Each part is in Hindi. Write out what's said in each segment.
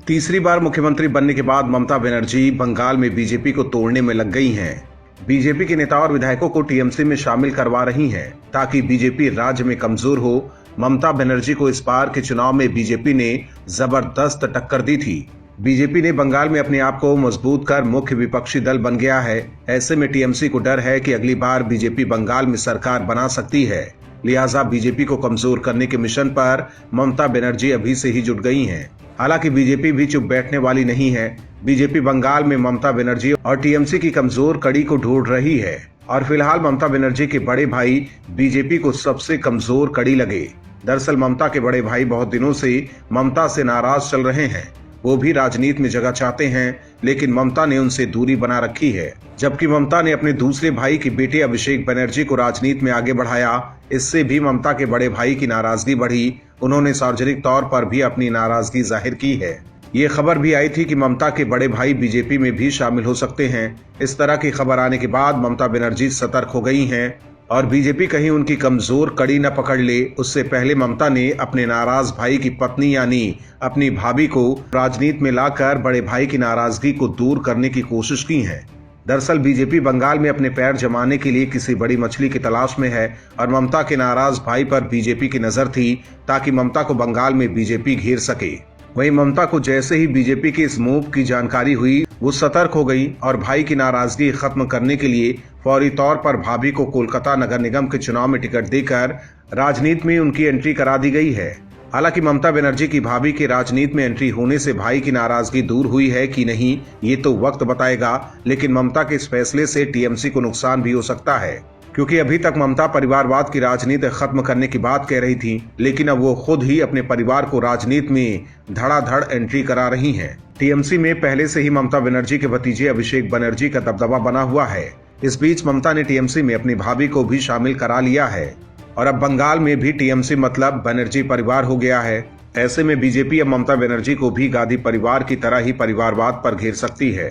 तीसरी बार मुख्यमंत्री बनने के बाद ममता बनर्जी बंगाल में बीजेपी को तोड़ने में लग गई हैं। बीजेपी के नेता और विधायकों को टीएमसी में शामिल करवा रही हैं ताकि बीजेपी राज्य में कमजोर हो। ममता बनर्जी को इस बार के चुनाव में बीजेपी ने जबरदस्त टक्कर दी थी। बीजेपी ने बंगाल में अपने आप को मजबूत कर मुख्य विपक्षी दल बन गया है। ऐसे में टीएमसी को डर है कि अगली बार बीजेपी बंगाल में सरकार बना सकती है। लिहाजा बीजेपी को कमजोर करने के मिशन पर ममता बनर्जी अभी से ही जुट गई हैं। हालांकि बीजेपी भी चुप बैठने वाली नहीं है। बीजेपी बंगाल में ममता बनर्जी और टीएमसी की कमजोर कड़ी को ढूंढ रही है और फिलहाल ममता बनर्जी के बड़े भाई बीजेपी को सबसे कमजोर कड़ी लगे। दरअसल ममता के बड़े भाई बहुत दिनों से ममता से नाराज चल रहे हैं। वो भी राजनीति में जगह चाहते हैं, लेकिन ममता ने उनसे दूरी बना रखी है। जबकि ममता ने अपने दूसरे भाई के बेटे अभिषेक बनर्जी को राजनीति में आगे बढ़ाया। इससे भी ममता के बड़े भाई की नाराजगी बढ़ी। उन्होंने सार्वजनिक तौर पर भी अपनी नाराजगी जाहिर की है। ये खबर भी आई थी कि ममता के बड़े भाई बीजेपी में भी शामिल हो सकते हैं। इस तरह की खबर आने के बाद ममता बनर्जी सतर्क हो गई हैं और बीजेपी कहीं उनकी कमजोर कड़ी न पकड़ ले, उससे पहले ममता ने अपने नाराज भाई की पत्नी यानी अपनी भाभी को राजनीति में लाकर बड़े भाई की नाराजगी को दूर करने की कोशिश की है। दरअसल बीजेपी बंगाल में अपने पैर जमाने के लिए किसी बड़ी मछली की तलाश में है और ममता के नाराज भाई पर बीजेपी की नजर थी ताकि ममता को बंगाल में बीजेपी घेर सके। वहीं ममता को जैसे ही बीजेपी के इस मूव की जानकारी हुई, वो सतर्क हो गई और भाई की नाराजगी खत्म करने के लिए फौरी तौर पर भाभी को कोलकाता नगर निगम के चुनाव में टिकट देकर राजनीति में उनकी एंट्री करा दी गई है। हालांकि ममता बनर्जी की भाभी के राजनीति में एंट्री होने से भाई की नाराजगी दूर हुई है कि नहीं, ये तो वक्त बताएगा। लेकिन ममता के इस फैसले से टीएमसी को नुकसान भी हो सकता है, क्योंकि अभी तक ममता परिवारवाद की राजनीति खत्म करने की बात कह रही थी, लेकिन अब वो खुद ही अपने परिवार को राजनीति में धड़ाधड़ एंट्री करा रही हैं। टीएमसी में पहले से ही ममता बनर्जी के भतीजे अभिषेक बनर्जी का दबदबा बना हुआ है। इस बीच ममता ने टीएमसी में अपनी भाभी को भी शामिल करा लिया है और अब बंगाल में भी टीएमसी मतलब बनर्जी परिवार हो गया है। ऐसे में बीजेपी अब ममता बनर्जी को भी गांधी परिवार की तरह ही परिवारवाद पर घेर सकती है।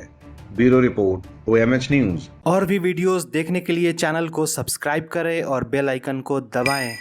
Bureau report, OMH news. और भी वीडियोस देखने के लिए चैनल को सब्सक्राइब करें और बेल आइकन को दबाएं।